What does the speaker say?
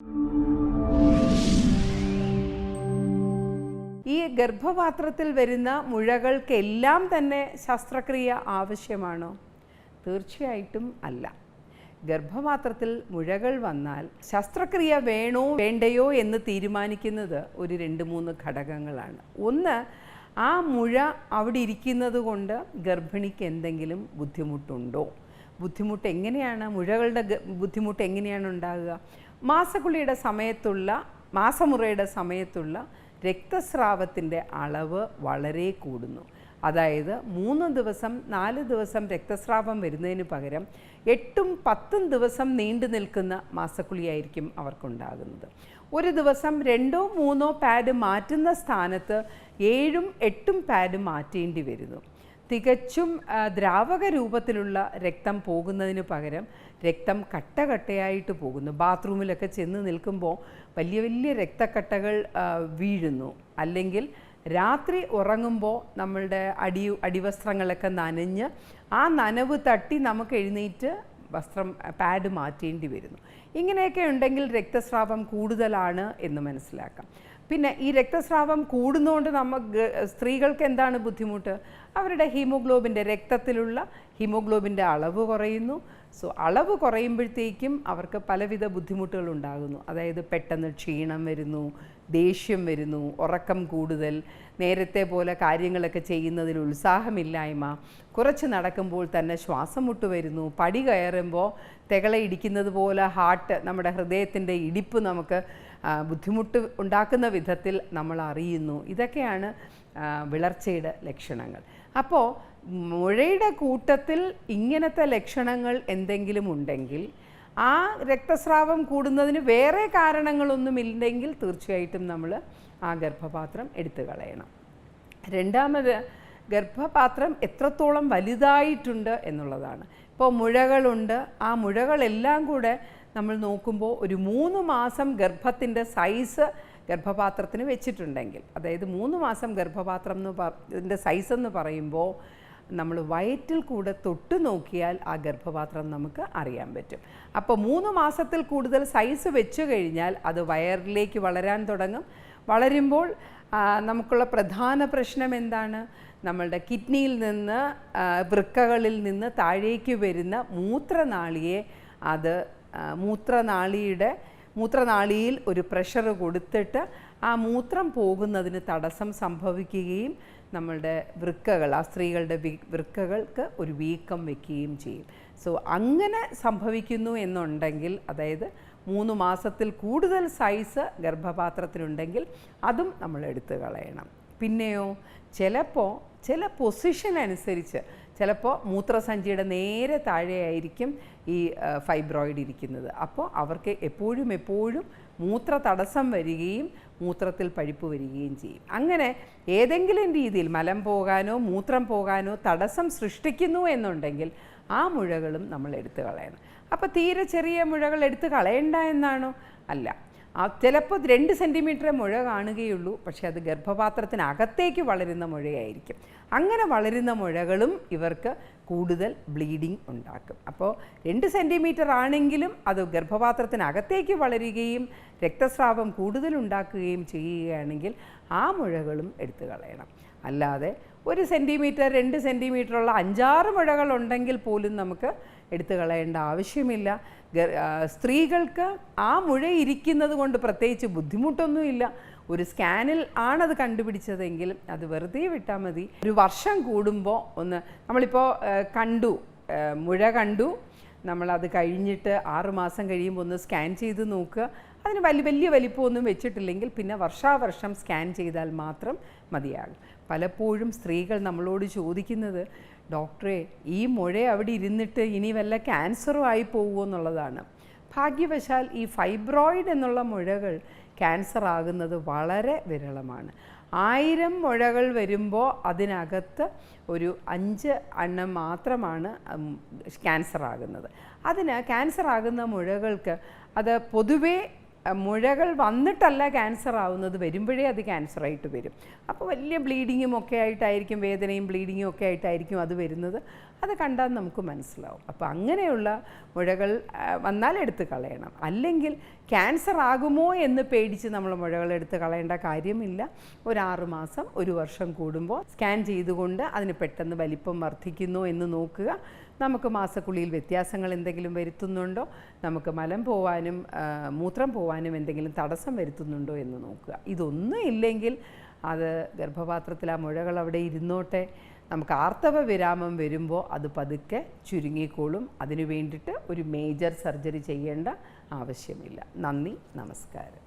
ഈ ഗർഭപാത്രത്തിൽ വരുന്ന മുഴകൾക്കെല്ലാം തന്നെ ശസ്ത്രക്രിയ ആവശ്യമാണോ? തീർച്ചയായിട്ടും അല്ല. ഗർഭപാത്രത്തിൽ മുഴകൾ വന്നാൽ ശസ്ത്രക്രിയ വേണോ വേണ്ടയോ എന്ന് തീരുമാനിക്കുന്നത് ഒരു 2-3 ഘടകങ്ങളാണ്. ഒന്ന്, ആ മുഴ അവിടെ ഇരിക്കുന്നത് കൊണ്ട് ഗർഭിണിക്ക് എന്തെങ്കിലും ബുദ്ധിമുട്ടുണ്ടോ? ബുദ്ധിമുട്ട് എങ്ങനെയാണ്, മുഴകളുടെ ബുദ്ധിമുട്ട് എങ്ങനെയാണ് ഉണ്ടാകുക? മാസമുറയുടെ സമയത്തുള്ള രക്തസ്രാവത്തിൻ്റെ അളവ് വളരെ കൂടുന്നു. അതായത് 3 ദിവസം 4 ദിവസം രക്തസ്രാവം വരുന്നതിന് പകരം 8-10 ദിവസം നീണ്ടു നിൽക്കുന്ന മാസക്കുളിയായിരിക്കും അവർക്കുണ്ടാകുന്നത്. ഒരു ദിവസം 2-3 പാഡ് മാറ്റുന്ന സ്ഥാനത്ത് 7-8 പാഡ് മാറ്റേണ്ടി വരുന്നു. തികച്ചും ദ്രാവക രൂപത്തിലുള്ള രക്തം പോകുന്നതിന് പകരം രക്തം കട്ടയായിട്ട് പോകുന്നു. ബാത്റൂമിലൊക്കെ ചെന്ന് നിൽക്കുമ്പോൾ വലിയ വലിയ രക്തക്കട്ടകൾ വീഴുന്നു. അല്ലെങ്കിൽ രാത്രി ഉറങ്ങുമ്പോൾ നമ്മളുടെ അടിവസ്ത്രങ്ങളൊക്കെ നനഞ്ഞ് ആ നനവ് തട്ടി നമുക്ക് എഴുന്നേറ്റ് പാഡ് മാറ്റേണ്ടി വരുന്നു. ഇങ്ങനെയൊക്കെ ഉണ്ടെങ്കിൽ രക്തസ്രാവം കൂടുതലാണ് എന്ന് മനസ്സിലാക്കാം. പിന്നെ ഈ രക്തസ്രാവം കൂടുന്നതുകൊണ്ട് സ്ത്രീകൾക്ക് എന്താണ് ബുദ്ധിമുട്ട്? അവരുടെ രക്തത്തിലുള്ള ഹീമോഗ്ലോബിൻ്റെ അളവ് കുറയുന്നു. അളവ് കുറയുമ്പോഴത്തേക്കും അവർക്ക് പലവിധ ബുദ്ധിമുട്ടുകൾ ഉണ്ടാകുന്നു. അതായത് പെട്ടെന്ന് ക്ഷീണം വരുന്നു, ദേഷ്യം വരുന്നു, ഉറക്കം കൂടുതൽ, നേരത്തെ പോലെ കാര്യങ്ങളൊക്കെ ചെയ്യുന്നതിൽ ഉത്സാഹമില്ലായ്മ, കുറച്ച് നടക്കുമ്പോൾ തന്നെ ശ്വാസം മുട്ട് വരുന്നു, പടി കയറുമ്പോൾ ഇടിക്കുന്നത് പോലെ നമ്മുടെ ഹൃദയത്തിൻ്റെ ഇടിപ്പ് നമുക്ക് ബുദ്ധിമുട്ട് ഉണ്ടാക്കുന്ന വിധത്തിൽ നമ്മൾ അറിയുന്നു. ഇതൊക്കെയാണ് വിളർച്ചയുടെ ലക്ഷണങ്ങൾ. അപ്പോൾ മുഴയുടെ കൂട്ടത്തിൽ ഇങ്ങനത്തെ ലക്ഷണങ്ങൾ എന്തെങ്കിലും ഉണ്ടെങ്കിൽ, ആ രക്തസ്രാവം കൂടുന്നതിന് വേറെ കാരണങ്ങളൊന്നുമില്ലെങ്കിൽ തീർച്ചയായിട്ടും നമ്മൾ ആ ഗർഭപാത്രം എടുത്തു കളയണം. രണ്ടാമത്, ഗർഭപാത്രം എത്രത്തോളം വലുതായിട്ടുണ്ട് എന്നുള്ളതാണ്. ഇപ്പോൾ മുഴകളുണ്ട്, ആ മുഴകളെല്ലാം കൂടെ നമ്മൾ നോക്കുമ്പോൾ ഒരു 3 മാസം ഗർഭത്തിൻ്റെ സൈസ് ഗർഭപാത്രത്തിന് വെച്ചിട്ടുണ്ടെങ്കിൽ, അതായത് 3 മാസം ഗർഭപാത്രം സൈസ് എന്ന് പറയുമ്പോൾ നമ്മൾ വയറ്റിൽ കൂടെ തൊട്ട് നോക്കിയാൽ ആ ഗർഭപാത്രം നമുക്ക് അറിയാൻ പറ്റും. അപ്പോൾ 3 മാസത്തിൽ കൂടുതൽ സൈസ് വെച്ച് കഴിഞ്ഞാൽ അത് വയറിലേക്ക് വളരാൻ തുടങ്ങും. വളരുമ്പോൾ നമുക്കുള്ള പ്രധാന പ്രശ്നം എന്താണ്? നമ്മളുടെ കിഡ്നിയിൽ നിന്ന് വൃക്കകളിൽ നിന്ന് താഴേക്ക് വരുന്ന മൂത്രനാളിയെ മൂത്രനാളിയിൽ ഒരു പ്രഷർ കൊടുത്തിട്ട് ആ മൂത്രം പോകുന്നതിന് തടസ്സം സംഭവിക്കുകയും നമ്മളുടെ ആ സ്ത്രീകളുടെ വൃക്കകൾക്ക് ഒരു വീക്കം വയ്ക്കുകയും ചെയ്യും. അങ്ങനെ സംഭവിക്കുന്നു എന്നുണ്ടെങ്കിൽ, അതായത് 3 മാസത്തിൽ കൂടുതൽ സൈസ് ഗർഭപാത്രത്തിനുണ്ടെങ്കിൽ അതും നമ്മൾ എടുത്തു കളയണം. പിന്നെയോ ചില പൊസിഷൻ അനുസരിച്ച് ചിലപ്പോൾ മൂത്രസഞ്ചിയുടെ നേരെ താഴെയായിരിക്കും ഈ ഫൈബ്രോയിഡ് ഇരിക്കുന്നത്. അപ്പോൾ അവർക്ക് എപ്പോഴും മൂത്ര തടസ്സം വരികയും മൂത്രത്തിൽ പഴുപ്പ് വരികയും ചെയ്യും. അങ്ങനെ ഏതെങ്കിലും രീതിയിൽ മലം പോകാനോ മൂത്രം പോകാനോ തടസ്സം സൃഷ്ടിക്കുന്നു എന്നുണ്ടെങ്കിൽ ആ മുഴകളും നമ്മൾ എടുത്തു കളയണം. അപ്പോൾ തീരെ ചെറിയ മുഴകൾ എടുത്തു കളയണ്ട എന്നാണോ? അല്ല. ചിലപ്പോൾ 2 സെൻറ്റിമീറ്റർ മുഴ കാണുകയുള്ളൂ, പക്ഷേ അത് ഗർഭപാത്രത്തിനകത്തേക്ക് വളരുന്ന മുഴയായിരിക്കും. അങ്ങനെ വളരുന്ന മുഴകളും ഇവർക്ക് കൂടുതൽ ബ്ലീഡിങ് ഉണ്ടാക്കും. അപ്പോൾ 2 സെൻറ്റിമീറ്റർ ആണെങ്കിലും അത് ഗർഭപാത്രത്തിനകത്തേക്ക് വളരുകയും രക്തസ്രാവം കൂടുതൽ ഉണ്ടാക്കുകയും ചെയ്യുകയാണെങ്കിൽ ആ മുഴകളും എടുത്തു കളയണം. അല്ലാതെ 1 സെൻറ്റിമീറ്റർ 2 സെൻറ്റിമീറ്ററുള്ള 5-6 മുഴകൾ ഉണ്ടെങ്കിൽ പോലും നമുക്ക് എടുത്തു കളയേണ്ട ആവശ്യമില്ല. സ്ത്രീകൾക്ക് ആ മുഴ ഇരിക്കുന്നത് കൊണ്ട് പ്രത്യേകിച്ച് ബുദ്ധിമുട്ടൊന്നുമില്ല. ഒരു സ്കാനിൽ ആണത് കണ്ടുപിടിച്ചതെങ്കിൽ അത് വെറുതെ വിട്ടാൽ മതി. ഒരു വർഷം കൂടുമ്പോൾ നമ്മളിപ്പോൾ മുഴ കണ്ടു, നമ്മളത് കഴിഞ്ഞിട്ട് 6 മാസം കഴിയുമ്പോൾ ഒന്ന് സ്കാൻ ചെയ്ത് നോക്കുക. അതിന് വലിയ വലിപ്പമൊന്നും വെച്ചിട്ടില്ലെങ്കിൽ പിന്നെ വർഷാവർഷം സ്കാൻ ചെയ്താൽ മാത്രം മതിയാകും. പലപ്പോഴും സ്ത്രീകൾ നമ്മളോട് ചോദിക്കുന്നത്, ഡോക്ടറെ ഈ മുഴ അവിടെ ഇരുന്നിട്ട് ഇനി വല്ല ക്യാൻസറും ആയി പോകുമോ എന്നുള്ളതാണ്. ഭാഗ്യവശാൽ ഈ ഫൈബ്രോയിഡ് എന്നുള്ള മുഴകൾ ക്യാൻസർ ആകുന്നത് വളരെ വിരളമാണ്. 1000 മുഴകൾ വരുമ്പോൾ അതിനകത്ത് ഒരു 5 എണ്ണം മാത്രമാണ് ക്യാൻസർ ആകുന്നത്. ക്യാൻസർ ആകുന്ന മുഴകൾക്ക് അത് പൊതുവേ മുഴകൾ വന്നിട്ടല്ല ക്യാൻസർ ആവുന്നത്, വരുമ്പോഴേ അത് ക്യാൻസറായിട്ട് വരും. അപ്പോൾ വലിയ ബ്ലീഡിങ്ങും ഒക്കെ ആയിട്ടായിരിക്കും, വേദനയും ബ്ലീഡിങ്ങും ഒക്കെ ആയിട്ടായിരിക്കും അത് വരുന്നത്. അത് കണ്ടാൽ നമുക്ക് മനസ്സിലാവും. അപ്പോൾ അങ്ങനെയുള്ള മുഴകൾ വന്നാൽ എടുത്ത് കളയണം. അല്ലെങ്കിൽ ക്യാൻസർ ആകുമോ എന്ന് പേടിച്ച് നമ്മൾ മുഴകളെടുത്ത് കളയേണ്ട കാര്യമില്ല. ഒരു 6 മാസം 1 വർഷം കൂടുമ്പോൾ സ്കാൻ ചെയ്തുകൊണ്ട് അതിന് പെട്ടെന്ന് വലിപ്പം വർദ്ധിക്കുന്നോ എന്ന് നോക്കുക. നമുക്ക് മാസക്കുള്ളിയിൽ വ്യത്യാസങ്ങൾ എന്തെങ്കിലും വരുത്തുന്നുണ്ടോ, നമുക്ക് മലം പോവാനും മൂത്രം പോവാനും എന്തെങ്കിലും തടസ്സം വരുത്തുന്നുണ്ടോ എന്ന് നോക്കുക. ഇതൊന്നും ഇല്ലെങ്കിൽ അത് ഗർഭപാത്രത്തിൽ ആ മുഴകൾ അവിടെ ഇരുന്നോട്ടെ. നമുക്ക് ആർത്തവ വിരാമം വരുമ്പോൾ അത് പതുക്കെ ചുരുങ്ങിക്കോളും. അതിനു വേണ്ടിയിട്ട് ഒരു മേജർ സർജറി ചെയ്യേണ്ട ആവശ്യമില്ല. നന്ദി, നമസ്കാരം.